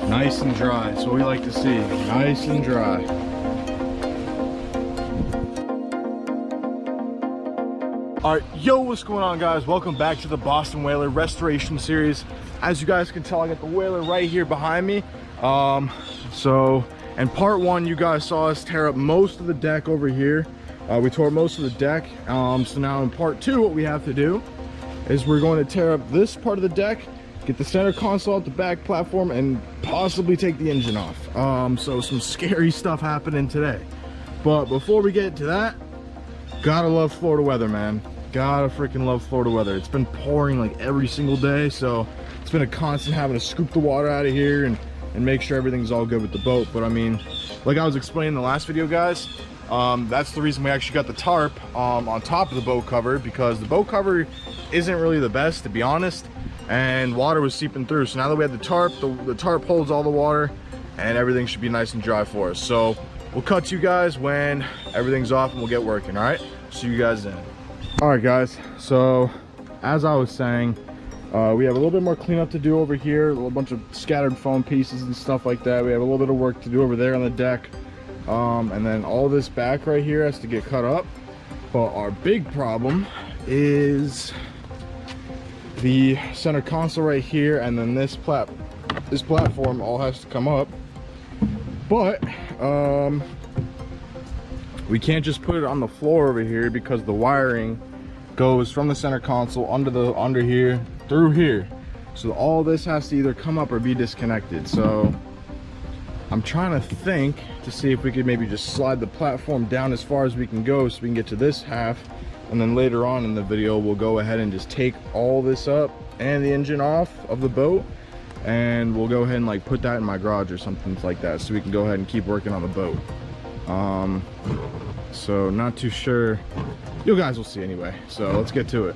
Nice and dry. That's what we like to see. Nice and dry. All right, yo, what's going on, guys? Welcome back to the Boston Whaler restoration series. As you guys can tell, I got the Whaler right here behind me. In part one, you guys saw us tear up most of the deck over here. We tore most of the deck. So now in part two, what we have to do is we're going to tear up this part of the deck, get the center console out the back platform, and possibly take the engine off. So some scary stuff happening today. But before we get to that, gotta love Florida weather, man. Gotta freaking love Florida weather. It's been pouring like every single day, so it's been a constant having to scoop the water out of here and make sure everything's all good with the boat. But I mean, like I was explaining in the last video, guys, that's the reason we actually got the tarp on top of the boat cover, because the boat cover isn't really the best, to be honest, and water was seeping through. So now that we have the tarp, the tarp holds all the water and everything should be nice and dry for us. So we'll cut to you guys when everything's off and we'll get working. All right, see you guys then. All right, guys, so as I was saying, we have a little bit more cleanup to do over here, a little bunch of scattered foam pieces and stuff like that. We have a little bit of work to do over there on the deck, and then all this back right here has to get cut up. But our big problem is the center console right here, and then this platform all has to come up. But we can't just put it on the floor over here, because the wiring goes from the center console under here through here. So all this has to either come up or be disconnected. So I'm trying to think to see if we could maybe just slide the platform down as far as we can go, so we can get to this half, and then later on in the video we'll go ahead and just take all this up and the engine off of the boat, and we'll go ahead and like put that in my garage or something like that, so we can go ahead and keep working on the boat. So not too sure. You guys will see anyway, so let's get to it.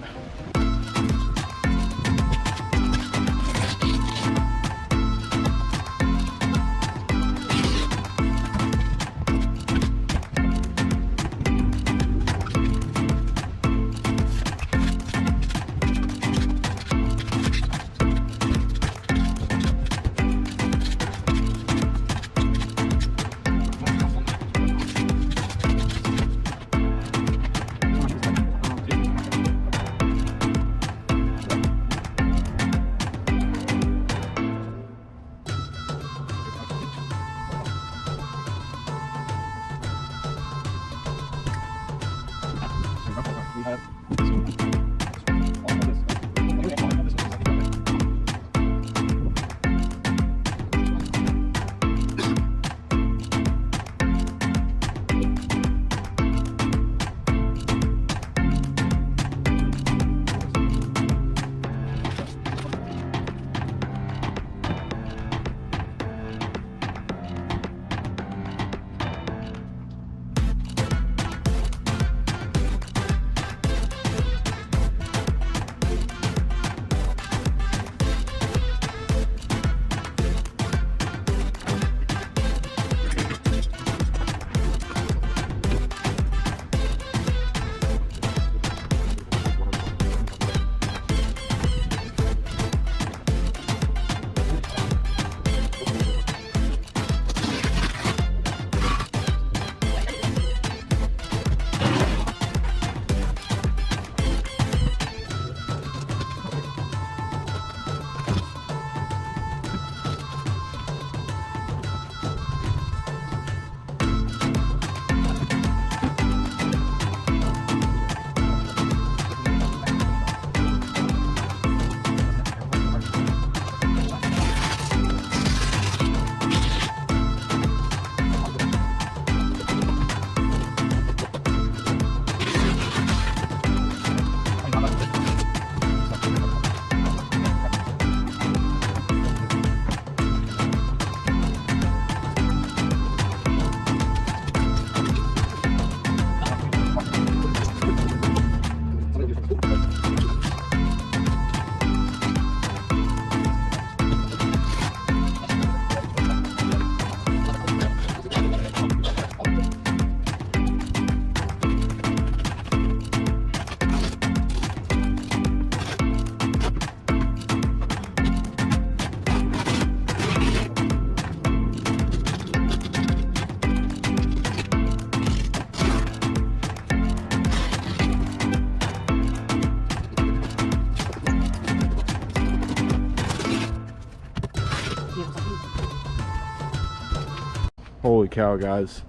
Holy cow, guys.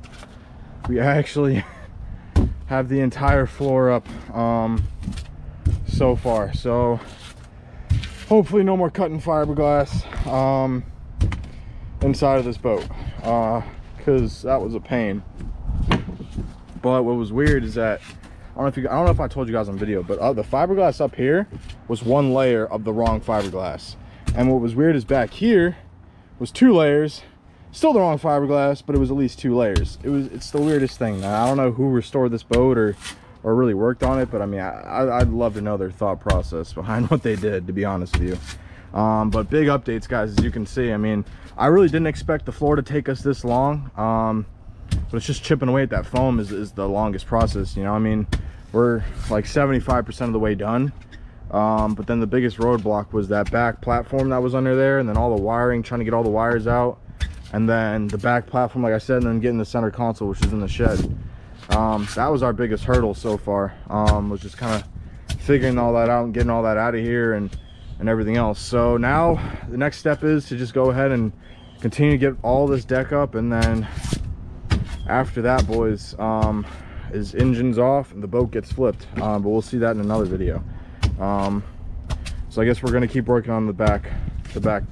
We actually have the entire floor up so far. So hopefully no more cutting fiberglass inside of this boat, because that was a pain. But what was weird is that I don't know if I told you guys on video, but the fiberglass up here was one layer of the wrong fiberglass, and what was weird is back here was 2 layers, still the wrong fiberglass, but it was at least 2 layers. It's the weirdest thing. I don't know who restored this boat or really worked on it, but I mean, I'd love to know their thought process behind what they did, to be honest with you. But big updates, guys, as you can see. I mean, I really didn't expect the floor to take us this long, but it's just chipping away at that foam is the longest process, you know. I mean, we're like 75% of the way done, but then the biggest roadblock was that back platform that was under there, and then all the wiring, trying to get all the wires out, and then the back platform, like I said, and then getting the center console, which is in the shed. That was our biggest hurdle so far, was just kind of figuring all that out and getting all that out of here and everything else. So now the next step is to just go ahead and continue to get all this deck up, and then after that, boys, is engines off and the boat gets flipped. But we'll see that in another video. So I guess we're gonna keep working on the back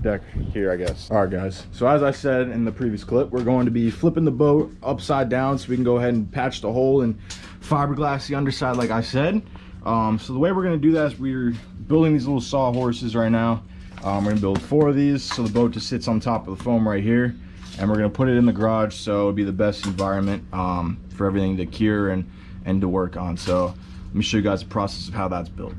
deck here, I guess. All right, guys, so as I said in the previous clip, we're going to be flipping the boat upside down so we can go ahead and patch the hole and fiberglass the underside, like I said. So the way we're going to do that is we're building these little sawhorses right now. We're going to build 4 of these so the boat just sits on top of the foam right here, and we're going to put it in the garage so it'll be the best environment for everything to cure and to work on. So let me show you guys the process of how that's built.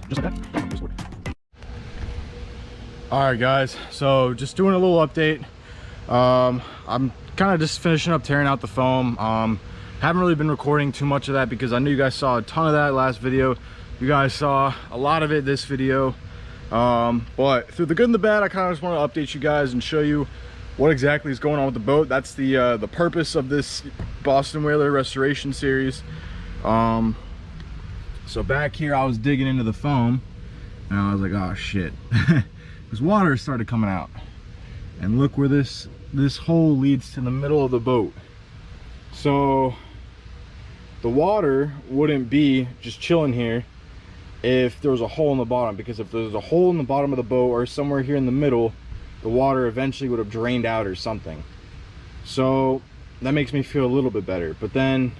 Just like that. All right, guys, so just doing a little update. I'm kind of just finishing up tearing out the foam. Haven't really been recording too much of that because I know you guys saw a ton of that last video. You guys saw a lot of it this video. But through the good and the bad, I kind of just want to update you guys and show you what exactly is going on with the boat. That's the purpose of this Boston Whaler restoration series. So back here I was digging into the foam and I was like, oh shit, because water started coming out, and look where this hole leads to the middle of the boat. So the water wouldn't be just chilling here if there was a hole in the bottom, because if there was a hole in the bottom of the boat or somewhere here in the middle, the water eventually would have drained out or something. So that makes me feel a little bit better. But then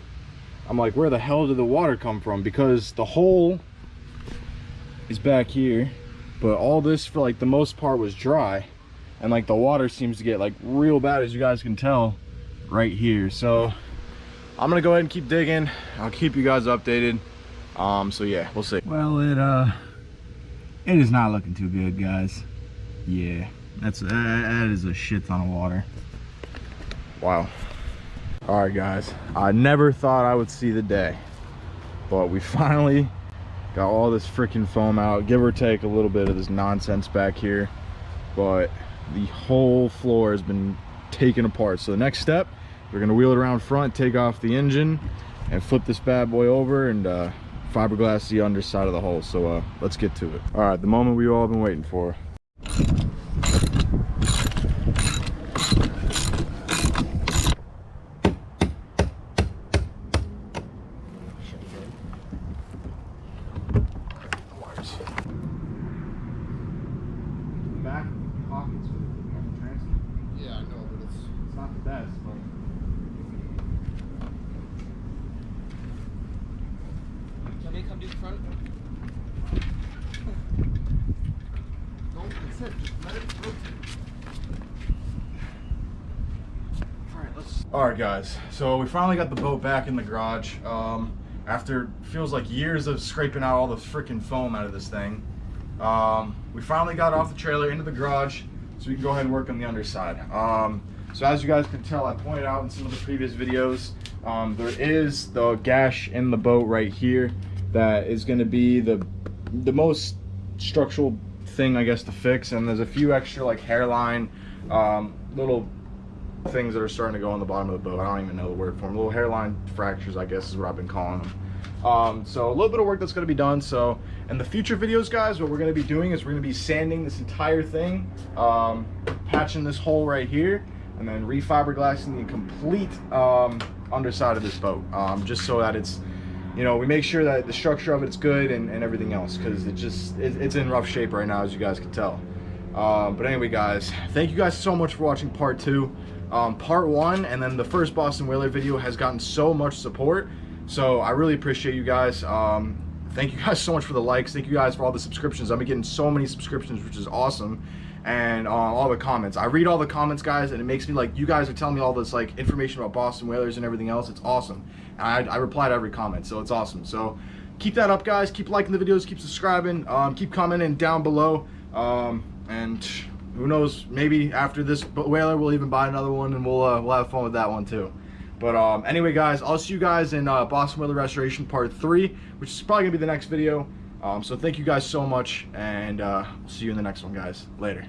I'm like, where the hell did the water come from? Because the hole is back here, but all this for like the most part was dry, and like the water seems to get like real bad, as you guys can tell right here. So I'm gonna go ahead and keep digging. I'll keep you guys updated. So yeah, we'll see. Well, it is not looking too good, guys. Yeah, that is a shit ton of water. Wow. All right, guys, I never thought I would see the day, but we finally got all this freaking foam out, give or take a little bit of this nonsense back here, but the whole floor has been taken apart. So the next step, we're gonna wheel it around front, take off the engine, and flip this bad boy over and fiberglass the underside of the hull. So let's get to it. All right, the moment we've all been waiting for. Yeah, I know, but it's not the best, but can they come to the front? Don't, that's it, just let it rotate. Alright, let's Alright guys, so we finally got the boat back in the garage. After feels like years of scraping out all the freaking foam out of this thing. We finally got off the trailer into the garage so we can go ahead and work on the underside. So as you guys can tell, I pointed out in some of the previous videos, there is the gash in the boat right here that is going to be the most structural thing, I guess, to fix. And there's a few extra like hairline little things that are starting to go on the bottom of the boat. I don't even know the word for them. Little hairline fractures, I guess, is what I've been calling them. So a little bit of work that's going to be done. So in the future videos, guys, what we're going to be doing is we're going to be sanding this entire thing, patching this hole right here, and then refiberglassing the complete underside of this boat, just so that it's, you know, we make sure that the structure of it's good and everything else, because it's in rough shape right now, as you guys can tell. But anyway, guys, thank you guys so much for watching part 2. Part 1 and then the first Boston Whaler video has gotten so much support, so I really appreciate you guys. Thank you guys so much for the likes. Thank you guys for all the subscriptions. I've been getting so many subscriptions, which is awesome. And all the comments, I read all the comments, guys, and it makes me, like, you guys are telling me all this like information about Boston Whalers and everything else. It's awesome, and I reply to every comment, so it's awesome. So keep that up, guys. Keep liking the videos, keep subscribing, keep commenting down below, and who knows, maybe after this whaler we'll even buy another one, and we'll have fun with that one too. But anyway, guys, I'll see you guys in Boston Whaler Restoration Part 3, which is probably gonna be the next video. So thank you guys so much, and we'll see you in the next one, guys. Later.